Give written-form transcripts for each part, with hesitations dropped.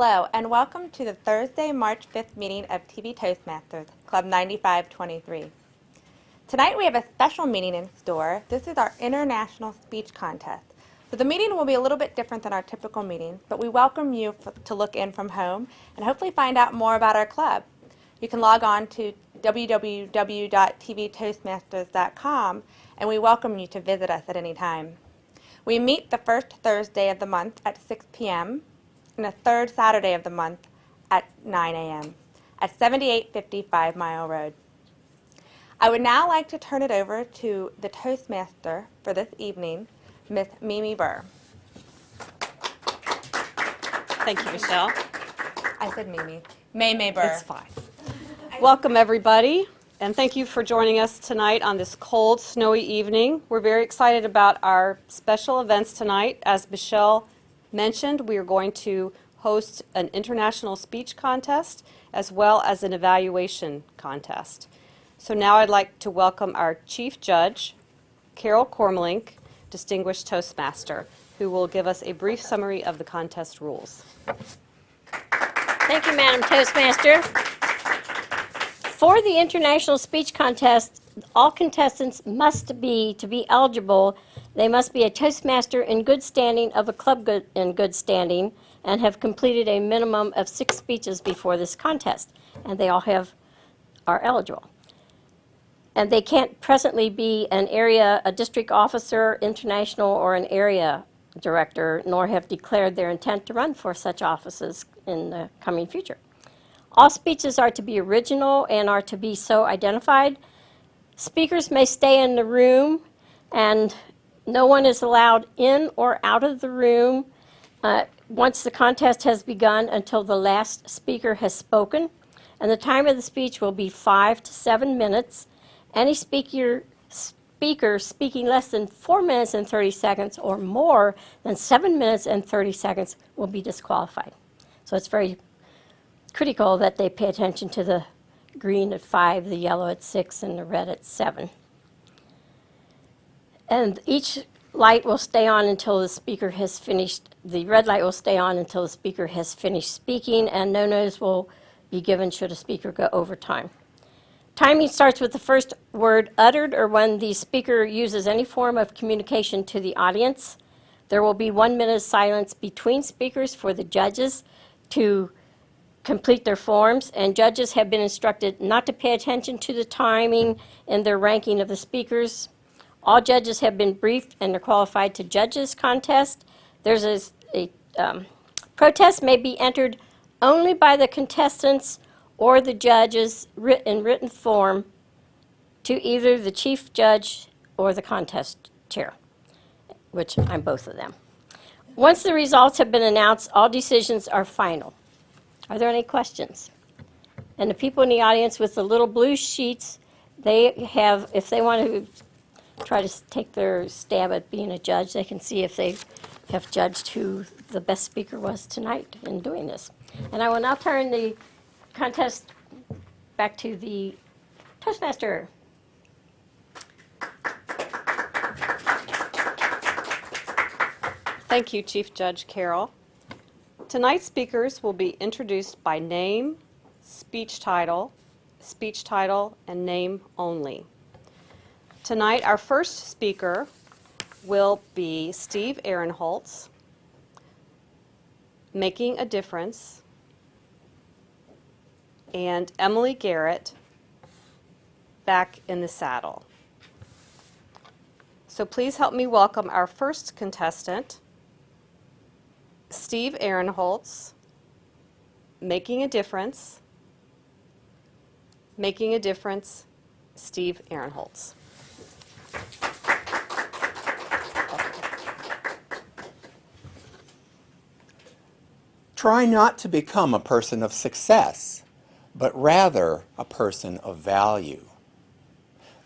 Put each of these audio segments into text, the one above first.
Hello, and welcome to the Thursday, March 5th meeting of TV Toastmasters, Club 9523. Tonight we have a special meeting in store. This is our International Speech Contest. So the meeting will be a little bit different than our typical meetings, but we welcome you to look in from home and hopefully find out more about our club. You can log on to www.tvtoastmasters.com, and we welcome you to visit us at any time. We meet the first Thursday of the month at 6 p.m. and the third Saturday of the month at 9 a.m. at 7855 Mile Road. I would now like to turn it over to the Toastmaster for this evening, Miss Mei Mei Burr. Thank you, Michelle. I said Mei Mei Burr. It's fine. Welcome, everybody, and thank you for joining us tonight on this cold, snowy evening. We're very excited about our special events tonight. As Michelle mentioned, we are going to host an international speech contest as well as an evaluation contest. So now I'd like to welcome our Chief Judge, Carol Kormelink, Distinguished Toastmaster, who will give us a brief summary of the contest rules. Thank you, Madam Toastmaster. For the International Speech Contest, all contestants must be, to be eligible, they must be a Toastmaster in good standing of a club in good standing and have completed a minimum of 6 speeches before this contest, and they all are eligible. And they can't presently be a district officer, international, or an area director, nor have declared their intent to run for such offices in the coming future. All speeches are to be original and are to be so identified. Speakers may stay in the room, and no one is allowed in or out of the room once the contest has begun until the last speaker has spoken. And the time of the speech will be 5 to 7 minutes. Any speaker speaking less than 4 minutes and 30 seconds or more than 7 minutes and 30 seconds will be disqualified. So it's very critical that they pay attention to the green at 5, the yellow at 6, and the red at 7. And each light will stay on until the speaker has finished. The red light will stay on until the speaker has finished speaking, and no notice will be given should a speaker go over time. Timing starts with the first word uttered or when the speaker uses any form of communication to the audience. There will be 1 minute of silence between speakers for the judges to complete their forms, and judges have been instructed not to pay attention to the timing in their ranking of the speakers. All judges have been briefed and are qualified to judge this contest. There's a protest may be entered only by the contestants or the judges in written form to either the chief judge or the contest chair, which I'm both of them. Once the results have been announced, all decisions are final. Are there any questions? And the people in the audience with the little blue sheets, they have, if they want to try to take their stab at being a judge, they can see if they have judged who the best speaker was tonight in doing this. And I will now turn the contest back to the Toastmaster. Thank you, Chief Judge Carol. Tonight's speakers will be introduced by name, speech title, and name only. Tonight, our first speaker will be Steve Ahrenholz, Making a Difference, and Emily Garrett, Back in the Saddle. So please help me welcome our first contestant, Steve Ahrenholz, Making a Difference, Steve Ahrenholz. Try not to become a person of success, but rather a person of value.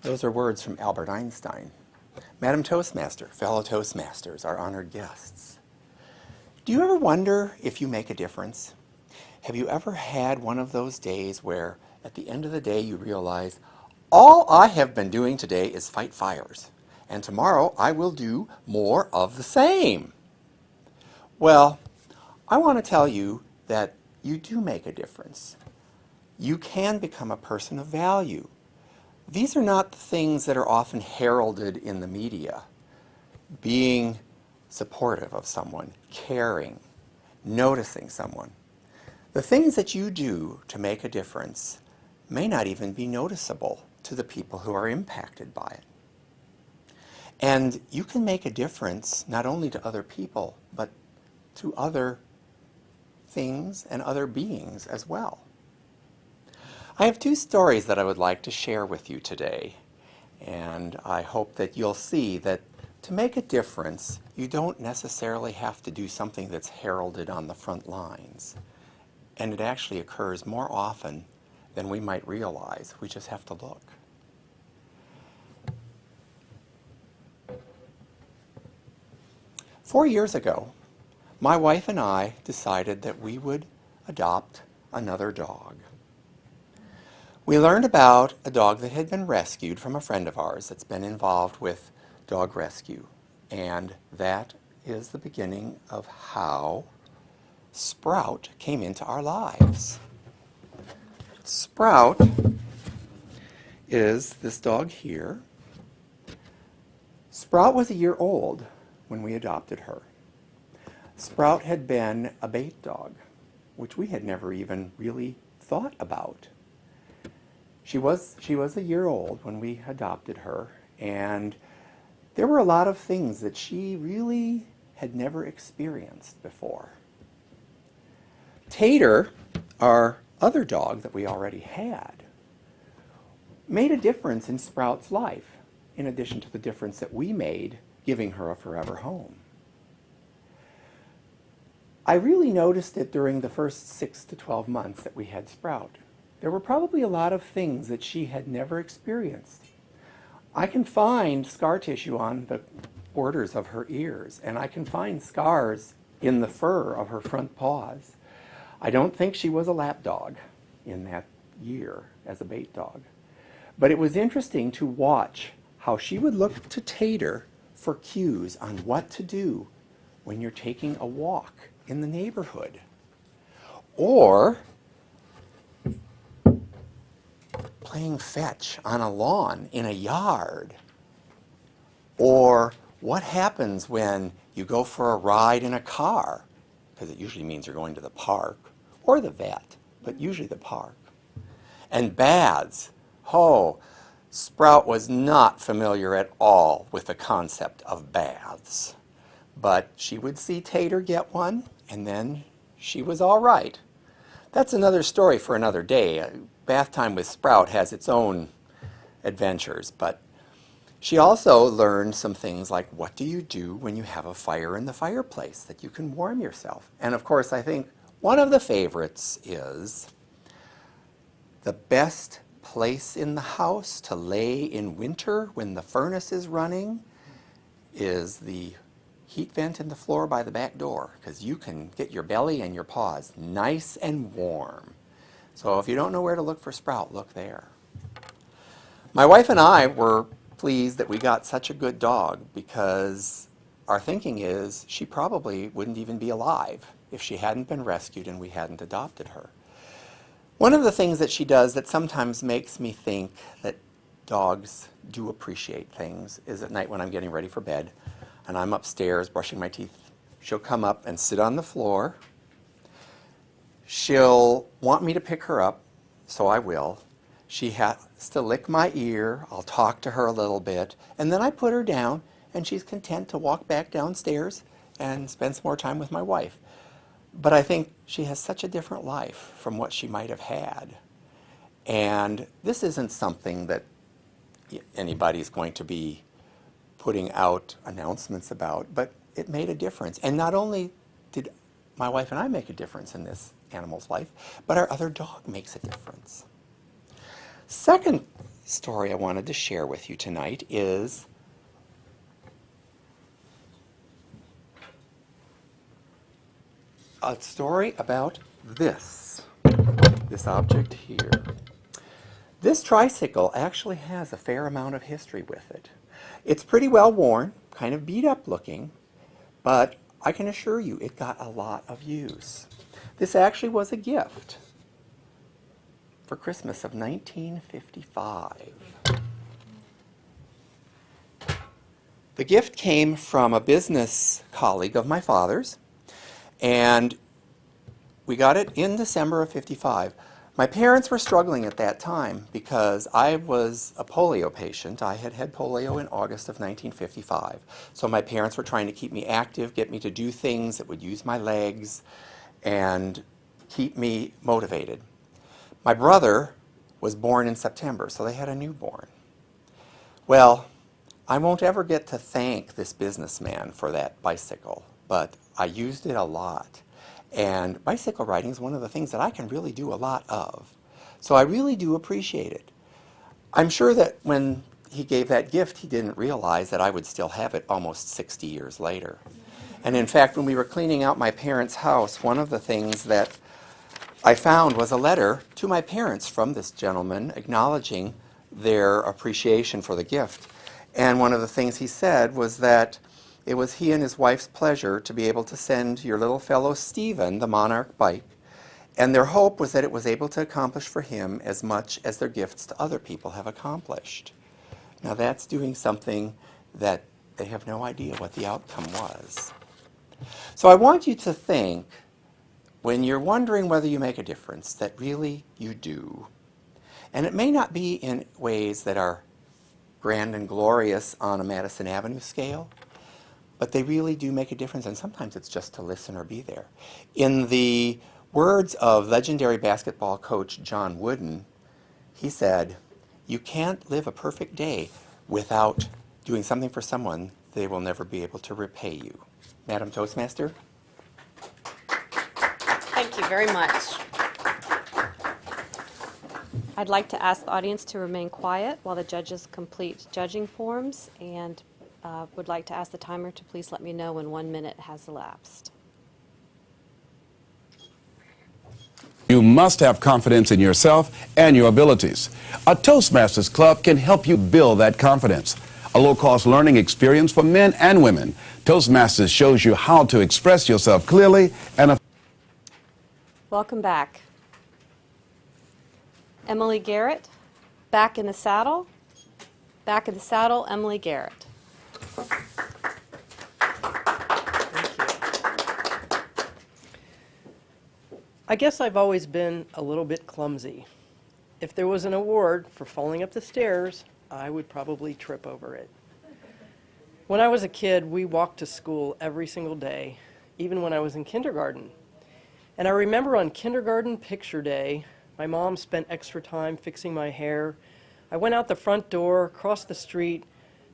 Those are words from Albert Einstein. Madam Toastmaster, fellow Toastmasters, our honored guests. Do you ever wonder if you make a difference? Have you ever had one of those days where at the end of the day you realize, all I have been doing today is fight fires, and tomorrow I will do more of the same? Well, I want to tell you that you do make a difference. You can become a person of value. These are not the things that are often heralded in the media. Being supportive of someone, caring, noticing someone. The things that you do to make a difference may not even be noticeable to the people who are impacted by it. And you can make a difference not only to other people, but to other things and other beings as well. I have two stories that I would like to share with you today, and I hope that you'll see that to make a difference, you don't necessarily have to do something that's heralded on the front lines. And it actually occurs more often than we might realize. We just have to look. Four years ago, my wife and I decided that we would adopt another dog. We learned about a dog that had been rescued from a friend of ours that's been involved with dog rescue. And that is the beginning of how Sprout came into our lives. Sprout is this dog here. Sprout was a year old when we adopted her. Sprout had been a bait dog, which we had never even really thought about. She was a year old when we adopted her, and there were a lot of things that she really had never experienced before. Tater, our other dog that we already had, made a difference in Sprout's life, in addition to the difference that we made giving her a forever home. I really noticed it during the first 6 to 12 months that we had Sprout. There were probably a lot of things that she had never experienced. I can find scar tissue on the borders of her ears, and I can find scars in the fur of her front paws. I don't think she was a lap dog in that year as a bait dog. But it was interesting to watch how she would look to Tater for cues on what to do when you're taking a walk in the neighborhood. Or playing fetch on a lawn in a yard. Or what happens when you go for a ride in a car, because it usually means you're going to the park or the vet, but usually the park. And baths. Oh, Sprout was not familiar at all with the concept of baths. But she would see Tater get one, and then she was all right. That's another story for another day. Bath time with Sprout has its own adventures, but she also learned some things like what do you do when you have a fire in the fireplace that you can warm yourself. And of course, I think one of the favorites is the best place in the house to lay in winter when the furnace is running is the heat vent in the floor by the back door, because you can get your belly and your paws nice and warm. So if you don't know where to look for Sprout, look there. My wife and I were pleased that we got such a good dog, because our thinking is she probably wouldn't even be alive if she hadn't been rescued and we hadn't adopted her. One of the things that she does that sometimes makes me think that dogs do appreciate things is at night when I'm getting ready for bed and I'm upstairs brushing my teeth, she'll come up and sit on the floor. She'll want me to pick her up, so I will. She has to lick my ear. I'll talk to her a little bit, and then I put her down, and she's content to walk back downstairs and spend some more time with my wife. But I think she has such a different life from what she might have had. And this isn't something that anybody's going to be putting out announcements about, but it made a difference. And not only did my wife and I make a difference in this animal's life, but our other dog makes a difference. Second story I wanted to share with you tonight is a story about this object here. This tricycle actually has a fair amount of history with it. It's pretty well worn, kind of beat up looking, but I can assure you it got a lot of use. This actually was a gift for Christmas of 1955. The gift came from a business colleague of my father's, and we got it in December of '55. My parents were struggling at that time because I was a polio patient. I had had polio in August of 1955. So my parents were trying to keep me active, get me to do things that would use my legs, and keep me motivated. My brother was born in September, so they had a newborn. Well, I won't ever get to thank this businessman for that bicycle, but I used it a lot. And bicycle riding is one of the things that I can really do a lot of. So I really do appreciate it. I'm sure that when he gave that gift, he didn't realize that I would still have it almost 60 years later. And in fact, when we were cleaning out my parents' house, one of the things that I found was a letter to my parents from this gentleman acknowledging their appreciation for the gift. And one of the things he said was that it was he and his wife's pleasure to be able to send your little fellow Stephen the Monarch bike, and their hope was that it was able to accomplish for him as much as their gifts to other people have accomplished. Now that's doing something that they have no idea what the outcome was. So I want you to think, when you're wondering whether you make a difference, that really you do. And it may not be in ways that are grand and glorious on a Madison Avenue scale, but they really do make a difference, and sometimes it's just to listen or be there. In the words of legendary basketball coach John Wooden, he said, "You can't live a perfect day without doing something for someone they will never be able to repay you." Madam Toastmaster? Thank you very much. I'd like to ask the audience to remain quiet while the judges complete judging forms, and would like to ask the timer to please let me know when 1 minute has elapsed. You must have confidence in yourself and your abilities. A Toastmasters Club can help you build that confidence. A low-cost learning experience for men and women. Toastmasters shows you how to express yourself clearly and Welcome back. Emily Garrett, back in the saddle. Back in the saddle, Emily Garrett. I guess I've always been a little bit clumsy. If there was an award for falling up the stairs, I would probably trip over it. When I was a kid, we walked to school every single day, even when I was in kindergarten. And I remember on kindergarten picture day, my mom spent extra time fixing my hair. I went out the front door, crossed the street,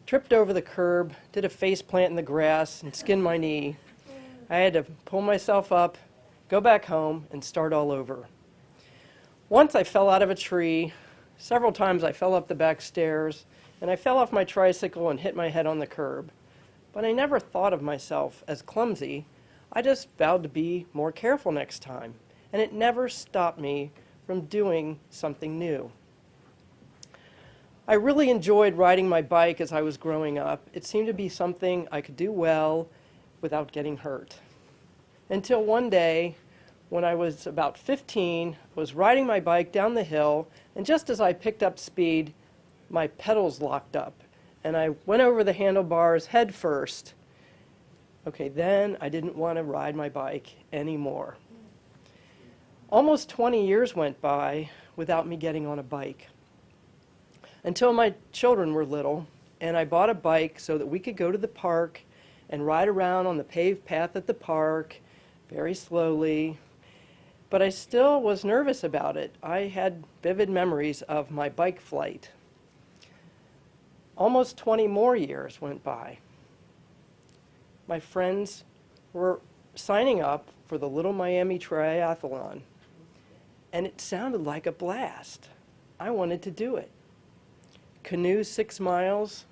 tripped over the curb, did a face plant in the grass, and skinned my knee. I had to pull myself up, go back home, and start all over. Once I fell out of a tree. Several times I fell up the back stairs, and I fell off my tricycle and hit my head on the curb. But I never thought of myself as clumsy. I just vowed to be more careful next time, and it never stopped me from doing something new. I really enjoyed riding my bike as I was growing up. It seemed to be something I could do well without getting hurt. Until one day, when I was about 15, I was riding my bike down the hill, and just as I picked up speed, my pedals locked up, and I went over the handlebars head first. Okay, then I didn't want to ride my bike anymore. Almost 20 years went by without me getting on a bike, until my children were little, and I bought a bike so that we could go to the park and ride around on the paved path at the park very slowly. But I still was nervous about it. I had vivid memories of my bike flight. Almost 20 more years went by. My friends were signing up for the Little Miami Triathlon, and it sounded like a blast. I wanted to do it. Canoe 6 miles.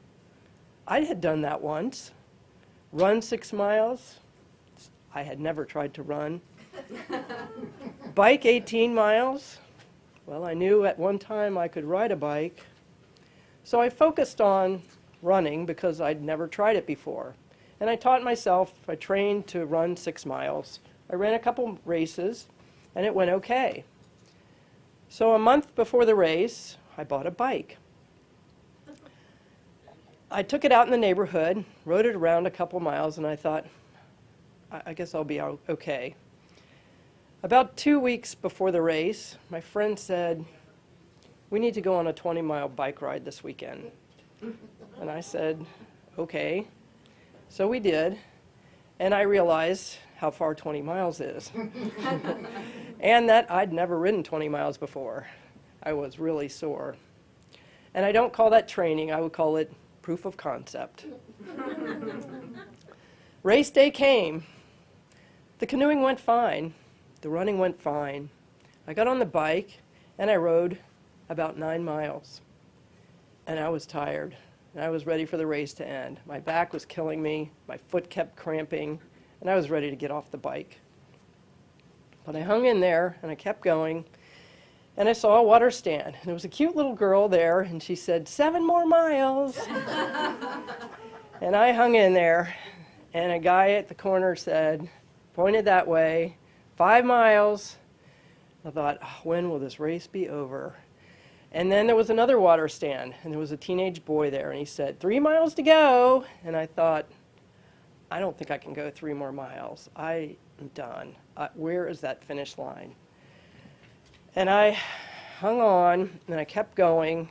I had done that once. Run 6 miles. I had never tried to run. Bike 18 miles. Well, I knew at one time I could ride a bike. So I focused on running because I'd never tried it before. And I taught myself, I trained to run 6 miles. I ran a couple races, and it went okay. So a month before the race, I bought a bike. I took it out in the neighborhood, rode it around a couple miles, and I thought, I guess I'll be okay. About 2 weeks before the race, my friend said, we need to go on a 20-mile bike ride this weekend. And I said, okay. So we did, and I realized how far 20 miles is. And that I'd never ridden 20 miles before. I was really sore. And I don't call that training, I would call it proof of concept. Race day came. The canoeing went fine. The running went fine. I got on the bike and I rode about 9 miles. And I was tired. And I was ready for the race to end. My back was killing me. My foot kept cramping. And I was ready to get off the bike. But I hung in there and I kept going. And I saw a water stand. And there was a cute little girl there. And she said, 7 more miles. And I hung in there. And a guy at the corner said, pointed that way, 5 miles. I thought, oh, when will this race be over? And then there was another water stand, and there was a teenage boy there, and he said, 3 miles to go. And I thought, I don't think I can go 3 more miles. I am done. Where is that finish line? And I hung on, and I kept going.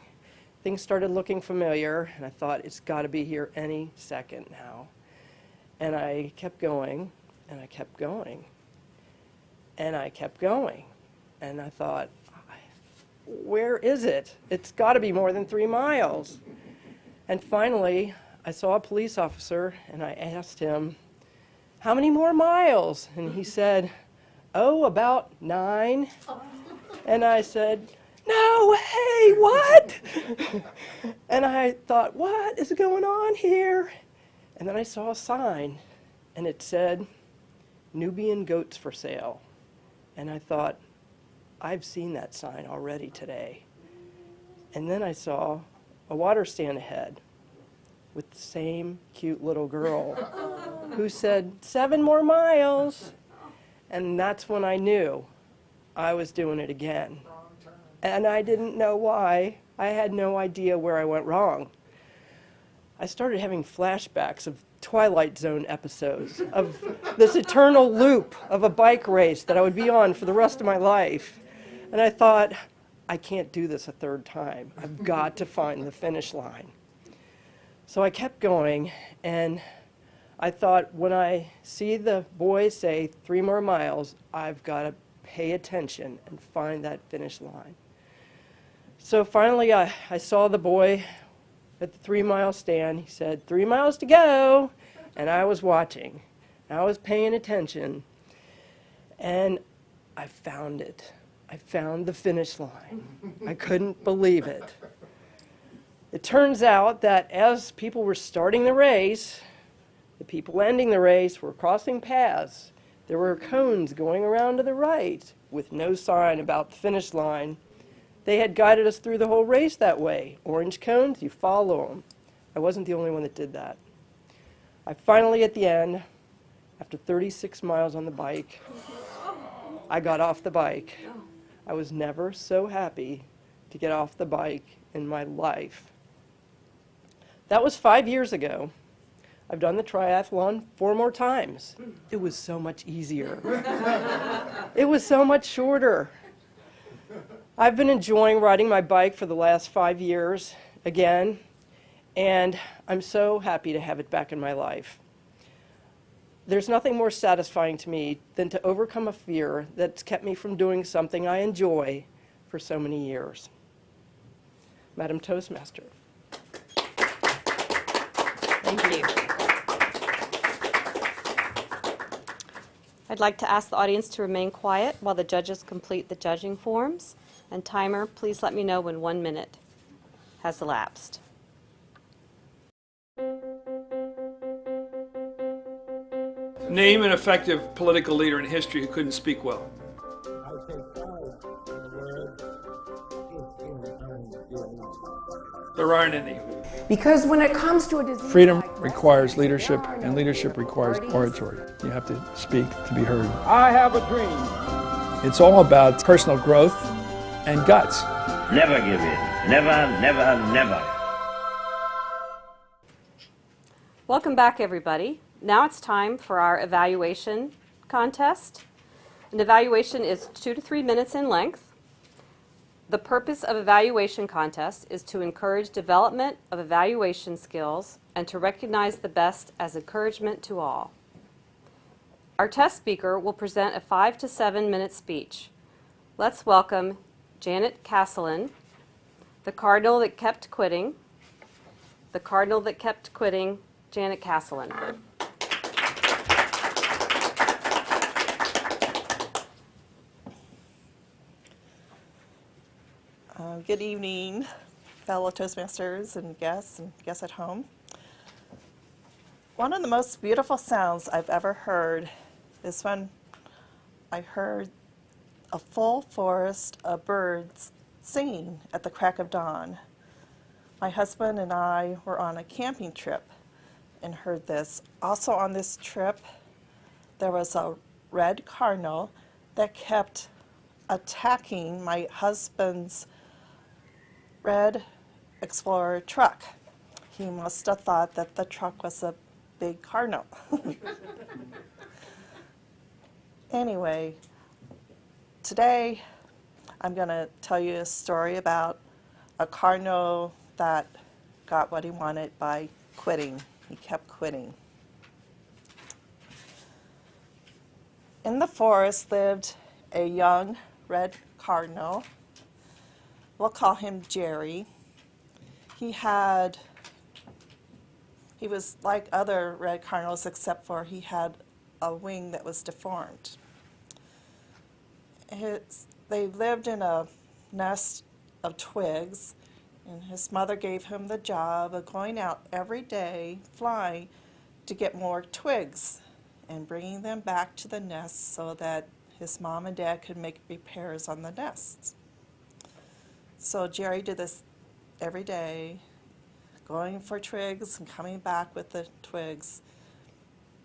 Things started looking familiar, and I thought, it's got to be here any second now. And I kept going, and I kept going, and I kept going. And I thought, where is it? It's got to be more than 3 miles. And finally, I saw a police officer, and I asked him, how many more miles? And he said, oh, about 9. And I said, no way, what? And I thought, what is going on here? And then I saw a sign, and it said, Nubian goats for sale. And I thought, I've seen that sign already today. And then I saw a water stand ahead with the same cute little girl who said, 7 more miles. And that's when I knew I was doing it again. And I didn't know why. I had no idea where I went wrong. I started having flashbacks of Twilight Zone episodes, of this eternal loop of a bike race that I would be on for the rest of my life. And I thought, I can't do this a third time. I've got to find the finish line. So I kept going, and I thought, when I see the boy say 3 more miles, I've got to pay attention and find that finish line. So finally, I saw the boy at the 3-mile stand. He said, 3 miles to go. And I was watching. I was paying attention. And I found it. I found the finish line. I couldn't believe it. It turns out that as people were starting the race, the people ending the race were crossing paths. There were cones going around to the right with no sign about the finish line. They had guided us through the whole race that way. Orange cones, you follow them. I wasn't the only one that did that. I finally, at the end, after 36 miles on the bike, I got off the bike. I was never so happy to get off the bike in my life. That was 5 years ago. I've done the triathlon 4 more times. It was so much easier. It was so much shorter. I've been enjoying riding my bike for the last 5 years again, and I'm so happy to have it back in my life. There's nothing more satisfying to me than to overcome a fear that's kept me from doing something I enjoy for so many years. Madam Toastmaster. Thank you. I'd like to ask the audience to remain quiet while the judges complete the judging forms. And timer, please let me know when 1 minute has elapsed. Name an effective political leader in history who couldn't speak well. I would say five in the word There aren't any. Because when it comes to a disease, Freedom like requires breast leadership, cancer, and leadership requires oratory. You have to speak to be heard. I have a dream It's all about personal growth and guts. Never give in. Never, never, never. Welcome back, everybody. Now it's time for our evaluation contest. An evaluation is 2 to 3 minutes in length. The purpose of evaluation contests is to encourage development of evaluation skills and to recognize the best as encouragement to all. Our test speaker will present a 5 to 7 minute speech. Let's welcome Janet Kassalen, the cardinal that kept quitting. The cardinal that kept quitting, Janet Kassalen. Good evening, fellow Toastmasters and guests at home. One of the most beautiful sounds I've ever heard is when I heard a full forest of birds singing at the crack of dawn. My husband and I were on a camping trip and heard this. Also on this trip, there was a red cardinal that kept attacking my husband's red Explorer truck. He must have thought that the truck was a big cardinal. Anyway, today I'm going to tell you a story about a cardinal that got what he wanted by quitting. He kept quitting. In the forest lived a young red cardinal. We'll call him Jerry. He was like other red cardinals except for he had a wing that was deformed. They lived in a nest of twigs, and his mother gave him the job of going out every day flying to get more twigs and bringing them back to the nest so that his mom and dad could make repairs on the nests. So Jerry did this every day, going for twigs and coming back with the twigs.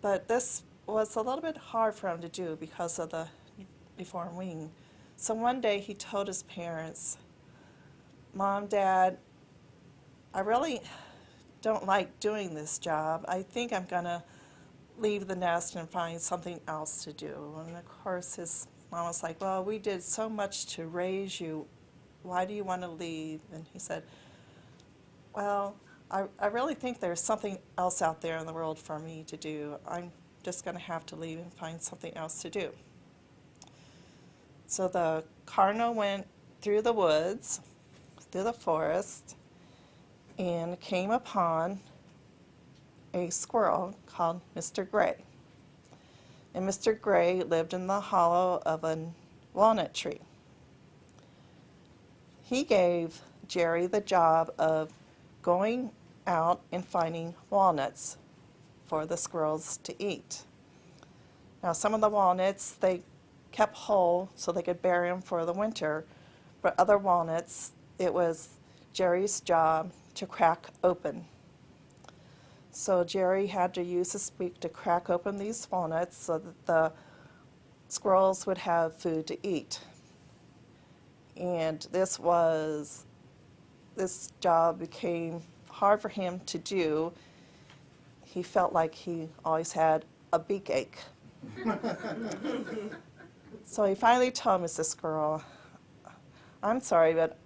But this was a little bit hard for him to do because of the deformed wing. So one day he told his parents, "Mom, Dad, I really don't like doing this job. I think I'm going to leave the nest and find something else to do." And of course his mom was like, "Well, we did so much to raise you. Why do you want to leave?" And he said, "Well, I really think there's something else out there in the world for me to do. I'm just going to have to leave and find something else to do." So the cardinal went through the woods, through the forest, and came upon a squirrel called Mr. Gray. And Mr. Gray lived in the hollow of a walnut tree. He gave Jerry the job of going out and finding walnuts for the squirrels to eat. Now, some of the walnuts they kept whole so they could bury them for the winter, but other walnuts, it was Jerry's job to crack open. So Jerry had to use his beak to crack open these walnuts so that the squirrels would have food to eat. And this job became hard for him to do. He felt like he always had a beak ache. So he finally told Mrs. Squirrel, "I'm sorry, but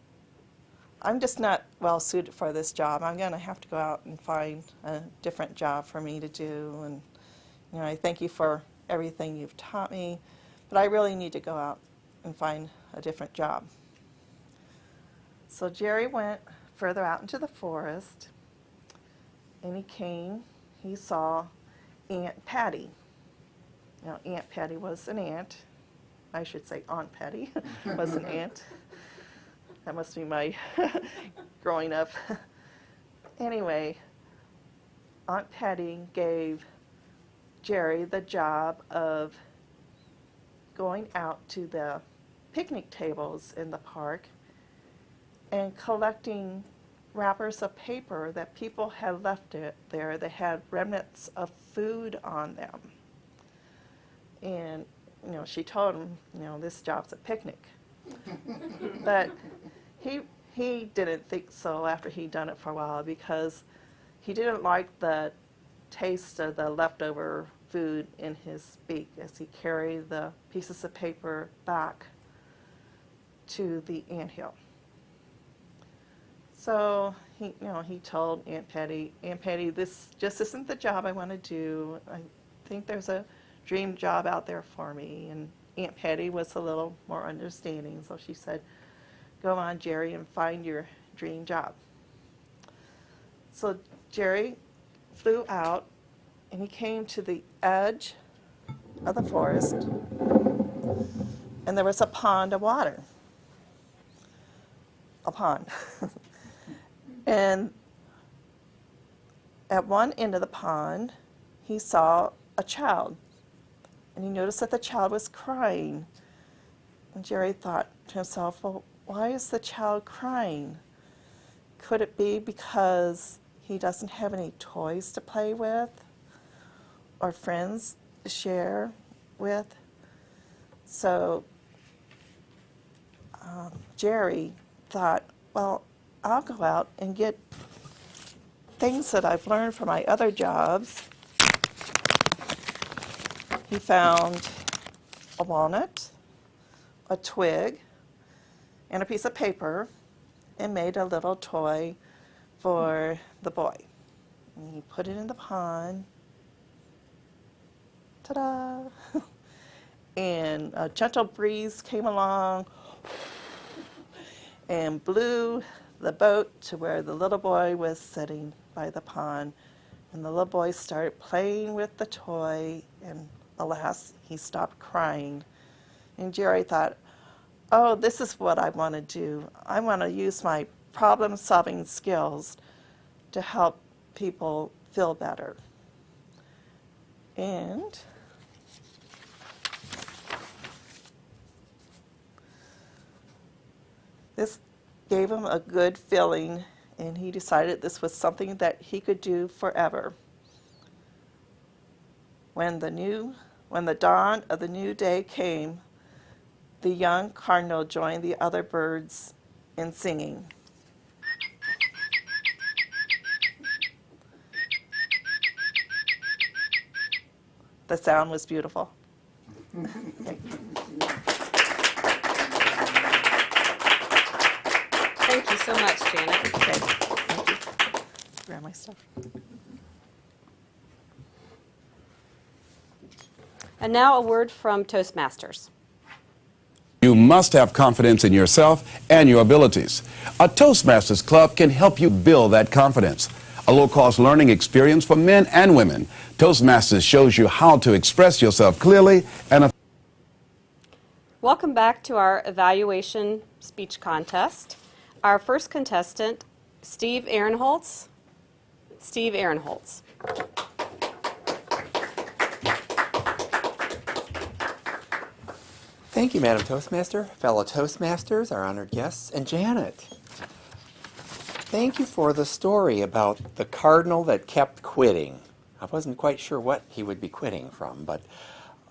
I'm just not well suited for this job. I'm going to have to go out and find a different job for me to do. And I thank you for everything you've taught me, but I really need to go out and find a different job." So Jerry went further out into the forest, and he saw Aunt Patty. Now, Aunt Patty was an aunt. I should say Aunt Patty was an aunt. That must be my growing up. Anyway, Aunt Patty gave Jerry the job of going out to the picnic tables in the park and collecting wrappers of paper that people had left there that had remnants of food on them. And she told him, this job's a picnic. But he didn't think so after he'd done it for a while, because he didn't like the taste of the leftover food in his beak as he carried the pieces of paper back to the anthill. So he told Aunt Patty, this just isn't the job I want to do. I think there's a dream job out there for me. And Aunt Patty was a little more understanding, so she said, go on, Jerry, and find your dream job. So Jerry flew out, and he came to the edge of the forest, and there was a pond of water. A pond. And at one end of the pond, he saw a child, and he noticed that the child was crying. And Jerry thought to himself, well, why is the child crying? Could it be because he doesn't have any toys to play with or friends to share with? So Jerry thought, well, I'll go out and get things that I've learned from my other jobs. He found a walnut, a twig, and a piece of paper, and made a little toy for the boy. And he put it in the pond. Ta-da! And a gentle breeze came along and blew the boat to where the little boy was sitting by the pond. And the little boy started playing with the toy, and alas, he stopped crying. And Jerry thought, oh, this is what I want to do. I want to use my problem-solving skills to help people feel better. And this gave him a good feeling, and he decided this was something that he could do forever. When the dawn of the new day came, the young cardinal joined the other birds in singing. The sound was beautiful. Thank you so much, Janet. Okay, thank you. Grab my stuff. And now a word from Toastmasters. You must have confidence in yourself and your abilities. A Toastmasters Club can help you build that confidence. A low-cost learning experience for men and women. Toastmasters shows you how to express yourself clearly and Welcome back to our evaluation speech contest. Our first contestant, Steve Ahrenholz. Steve Ahrenholz. Thank you, Madam Toastmaster, fellow Toastmasters, our honored guests, and Janet. Thank you for the story about the cardinal that kept quitting. I wasn't quite sure what he would be quitting from, but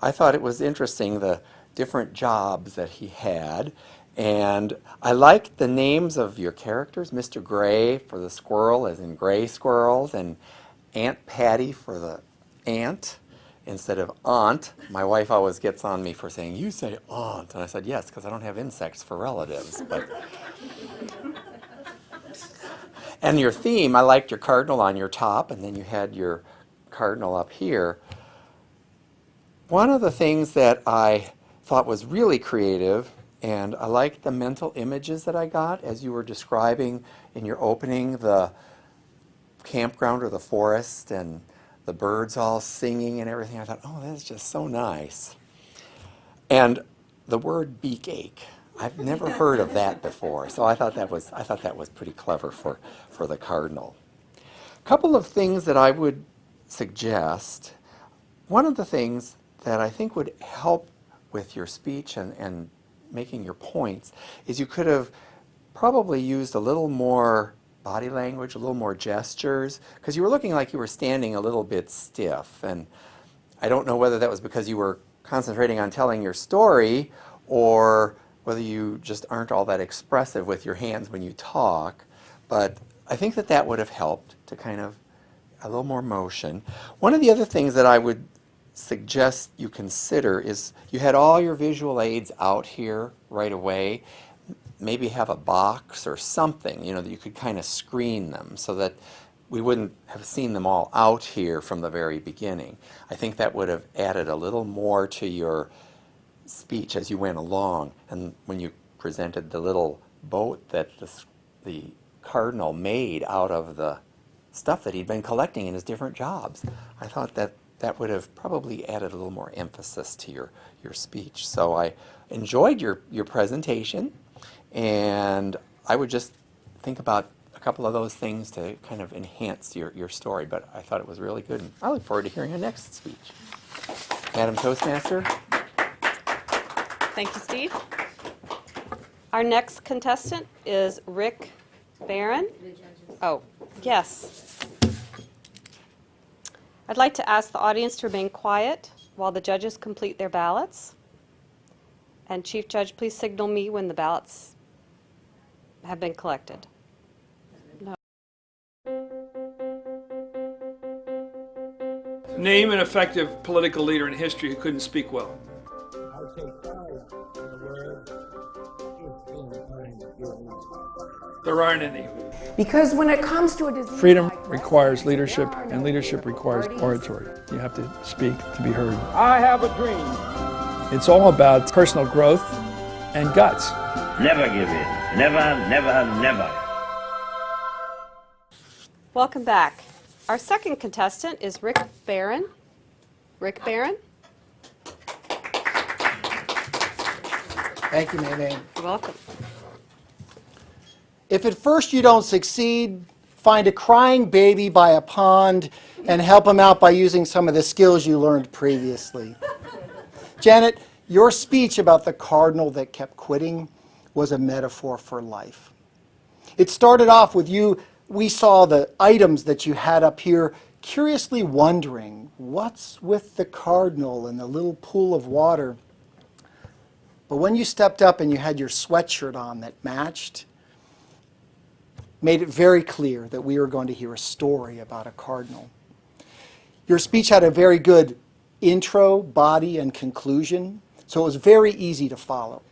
I thought it was interesting, the different jobs that he had. And I liked the names of your characters, Mr. Gray for the squirrel, as in gray squirrels, and Aunt Patty for the ant instead of aunt. My wife always gets on me for saying, you say aunt. And I said, yes, because I don't have insects for relatives. But and your theme, I liked your cardinal on your top, and then you had your cardinal up here. One of the things that I thought was really creative, and I liked the mental images that I got as you were describing in your opening the campground or the forest and the birds all singing and everything. I thought, oh, that's just so nice. And the word beak ache, I've never heard of that before, so I thought that was pretty clever for the cardinal. A couple of things that I would suggest. One of the things that I think would help with your speech and making your points is you could have probably used a little more body language, a little more gestures, because you were looking like you were standing a little bit stiff. And I don't know whether that was because you were concentrating on telling your story or whether you just aren't all that expressive with your hands when you talk. But I think that that would have helped to kind of a little more motion. One of the other things that I would suggest you consider is you had all your visual aids out here right away. Maybe have a box or something, that you could kind of screen them so that we wouldn't have seen them all out here from the very beginning. I think that would have added a little more to your speech as you went along. And when you presented the little boat that the cardinal made out of the stuff that he'd been collecting in his different jobs, I thought that that would have probably added a little more emphasis to your speech. So I enjoyed your presentation, and I would just think about a couple of those things to kind of enhance your story, but I thought it was really good, and I look forward to hearing your next speech. Madam Toastmaster? Thank you, Steve. Our next contestant is Rick Barron. Oh, yes. I'd like to ask the audience to remain quiet while the judges complete their ballots. And Chief Judge, please signal me when the ballots have been collected. No. Name an effective political leader in history who couldn't speak well. I would take pride in the word There aren't any. Because when it comes to a disease, Freedom like requires breast leadership, cancer, there are and no leadership requires parties. oratory. You have to speak to be heard. I have a dream. It's all about personal growth and guts. Never give in. Never, never, never. Welcome back. Our second contestant is Rick Barron. Rick Barron, Thank you, Mei Mei. you're welcome. If at first you don't succeed, find a crying baby by a pond and help him out by using some of the skills you learned previously. Janet, your speech about the cardinal that kept quitting was a metaphor for life. It started off with you, we saw the items that you had up here, curiously wondering, what's with the cardinal and the little pool of water? But when you stepped up and you had your sweatshirt on that matched, made it very clear that we were going to hear a story about a cardinal. Your speech had a very good intro, body, and conclusion, so it was very easy to follow.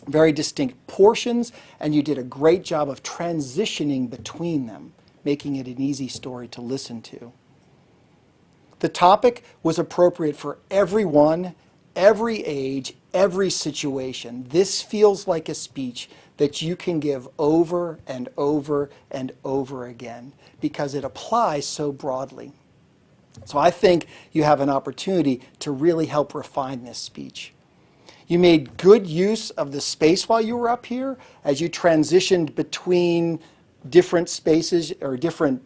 Very distinct portions, and you did a great job of transitioning between them, making it an easy story to listen to. The topic was appropriate for everyone, every age, every situation. This feels like a speech that you can give over and over and over again because it applies so broadly. So I think you have an opportunity to really help refine this speech. You made good use of the space while you were up here as you transitioned between different spaces or different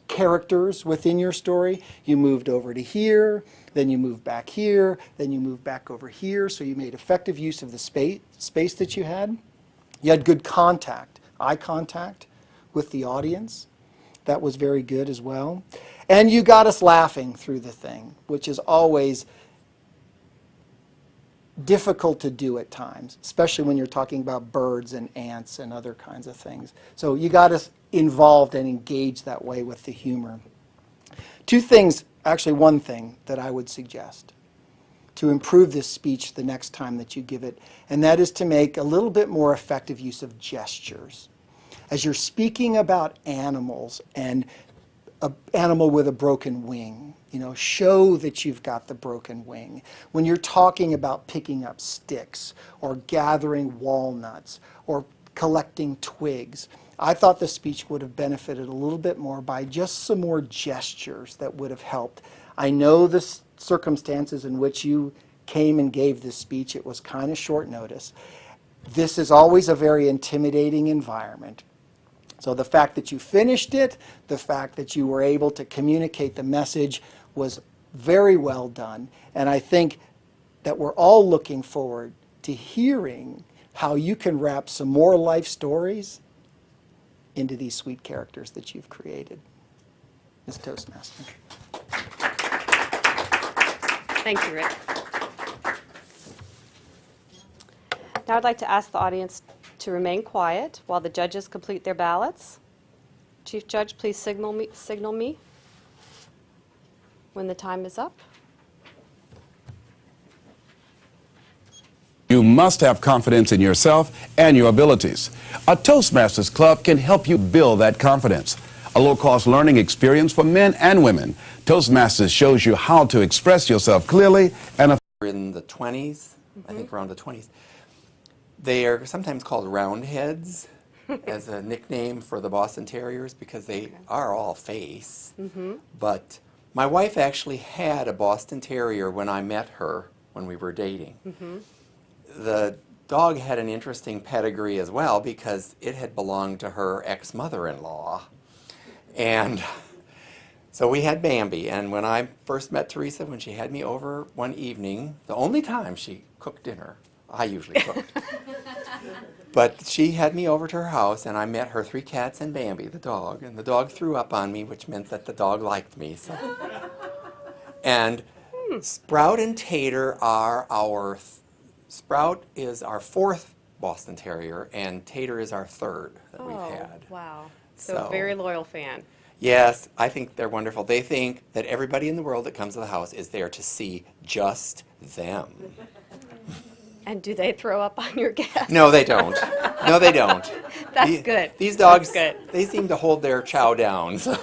characters within your story. You moved over to here, then you moved back here, then you moved back over here, so you made effective use of the space that you had. You had good contact, eye contact with the audience. That was very good as well. And you got us laughing through the thing, which is always difficult to do at times, especially when you're talking about birds and ants and other kinds of things. So you got us involved and engaged that way with the humor. Two things, actually one thing that I would suggest to improve this speech the next time that you give it, and that is to make a little bit more effective use of gestures. As you're speaking about animals and an animal with a broken wing, show that you've got the broken wing. When you're talking about picking up sticks or gathering walnuts or collecting twigs, I thought the speech would have benefited a little bit more by just some more gestures that would have helped. I know the circumstances in which you came and gave this speech. It was kind of short notice. This is always a very intimidating environment. So the fact that you finished it, the fact that you were able to communicate the message was very well done. And I think that we're all looking forward to hearing how you can wrap some more life stories into these sweet characters that you've created. Ms. Toastmaster. Thank you, Rick. Now I'd like to ask the audience to remain quiet while the judges complete their ballots. Chief Judge, please signal me when the time is up. You must have confidence in yourself and your abilities. A Toastmasters Club can help you build that confidence. A low-cost learning experience for men and women. Toastmasters shows you how to express yourself clearly and in the 20s, I think around the 20s. They are sometimes called roundheads as a nickname for the Boston Terriers because they are all face. But my wife actually had a Boston Terrier when I met her when we were dating. The dog had an interesting pedigree as well because it had belonged to her ex-mother-in-law. And so we had Bambi, and when I first met Teresa, when she had me over one evening, the only time she cooked dinner, I usually cooked, but she had me over to her house, and I met her 3 cats and Bambi, the dog, and the dog threw up on me, which meant that the dog liked me. So. And Sprout and Tater are Sprout is our 4th Boston Terrier, and Tater is our 3rd that we've had. Wow. So very loyal fan. Yes, I think they're wonderful. They think that everybody in the world that comes to the house is there to see just them. And do they throw up on your guests? No, they don't. No, they don't. That's good. These dogs, That's good. they seem to hold their chow down. So.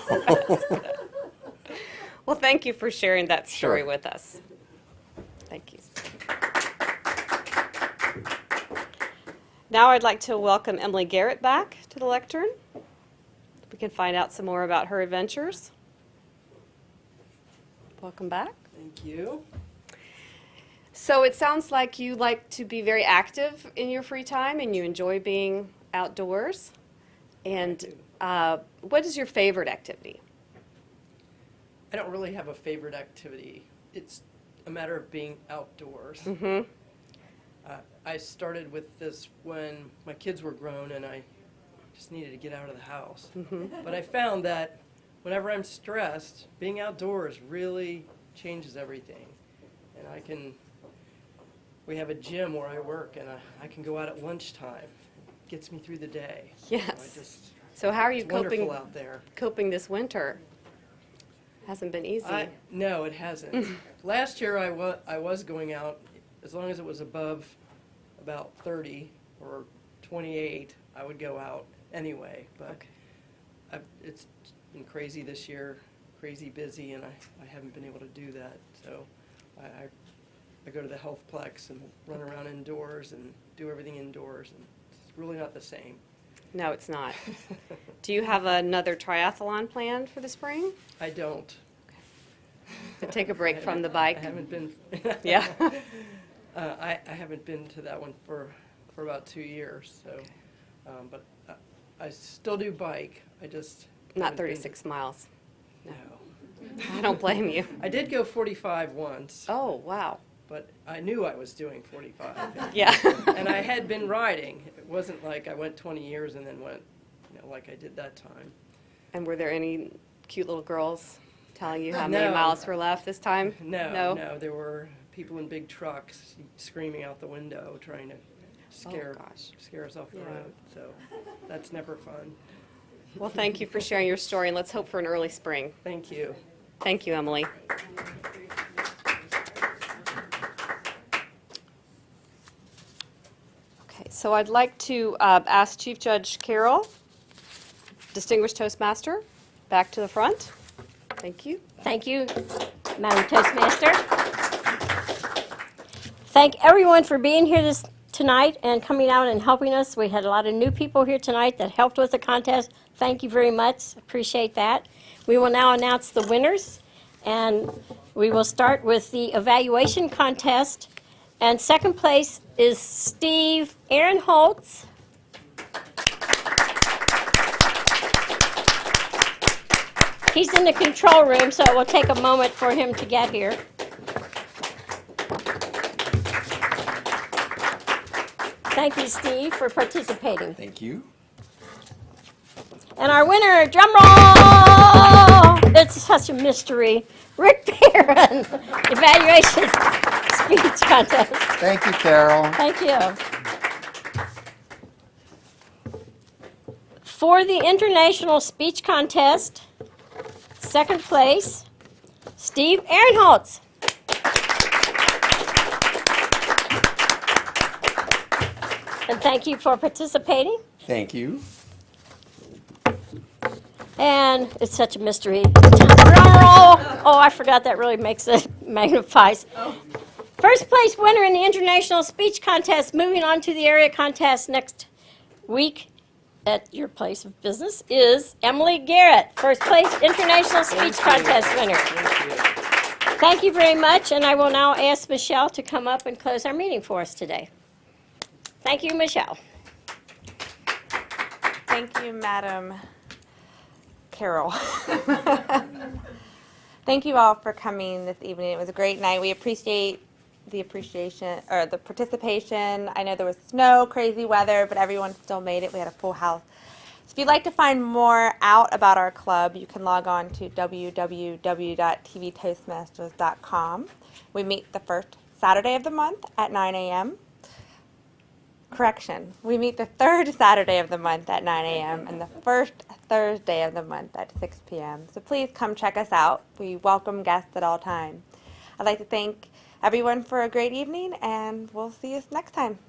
Well, thank you for sharing that story Sure. with us. Thank you. Now I'd like to welcome Emily Garrett back to the lectern. We can find out some more about her adventures. Welcome back. Thank you. So it sounds like you like to be very active in your free time and you enjoy being outdoors. And what is your favorite activity? I don't really have a favorite activity. It's a matter of being outdoors. I started with this when my kids were grown and I just needed to get out of the house. But I found that whenever I'm stressed, being outdoors really changes everything. And we have a gym where I work and I can go out at lunchtime. It gets me through the day. Yes. So how are you it's wonderful out there. coping this winter? Hasn't been easy. No, it hasn't. Last year I was going out as long as it was above about 30 or 28, I would go out anyway. But it's been crazy this year, crazy busy, and I haven't been able to do that. So I go to the Healthplex and run around indoors and do everything indoors, and it's really not the same. No, it's not. Do you have another triathlon planned for the spring? I don't. To take a break from the bike? I haven't been. Yeah. I haven't been to that one for about 2 years. So, but I still do bike. I just Not 36 miles. No. I don't blame you. I did go 45 once. Oh, wow. But I knew I was doing 45. Yeah. And I had been riding. It wasn't like I went 20 years and then went, like I did that time. And were there any cute little girls telling you how many miles were left this time? No. There were people in big trucks screaming out the window trying to scare us off the road. So that's never fun. Well, thank you for sharing your story, and let's hope for an early spring. Thank you. Thank you, Emily. Okay, so I'd like to ask Chief Judge Carroll, Distinguished Toastmaster, back to the front. Thank you. Thank you, Madam Toastmaster. Thank everyone for being here tonight and coming out and helping us. We had a lot of new people here tonight that helped with the contest. Thank you very much. Appreciate that. We will now announce the winners, and we will start with the evaluation contest. And second place is Steve Ahrenholz. He's in the control room, so it will take a moment for him to get here. Thank you, Steve, for participating. Thank you. And our winner, drum roll! It's such a mystery. Rick Barron, Evaluation Speech Contest. Thank you, Carol. Thank you. For the International Speech Contest, second place, Steve Ahrenholz. And thank you for participating. Thank you. And it's such a mystery. Drum roll. Oh, I forgot that really makes it magnifies. First place winner in the International Speech Contest, moving on to the area contest next week at your place of business, is Emily Garrett, first place International Speech Contest winner. Thank you very much, and I will now ask Michelle to come up and close our meeting for us today. Thank you, Michelle. Thank you, Madam Carol. Thank you all for coming this evening. It was a great night. We appreciate the participation. I know there was snow, crazy weather, but everyone still made it. We had a full house. So if you'd like to find more out about our club, you can log on to www.tvtoastmasters.com. We meet the first Saturday of the month at 9 a.m. Correction, we meet the third Saturday of the month at 9 a.m. and the first Thursday of the month at 6 p.m. So please come check us out. We welcome guests at all times. I'd like to thank everyone for a great evening, and we'll see you next time.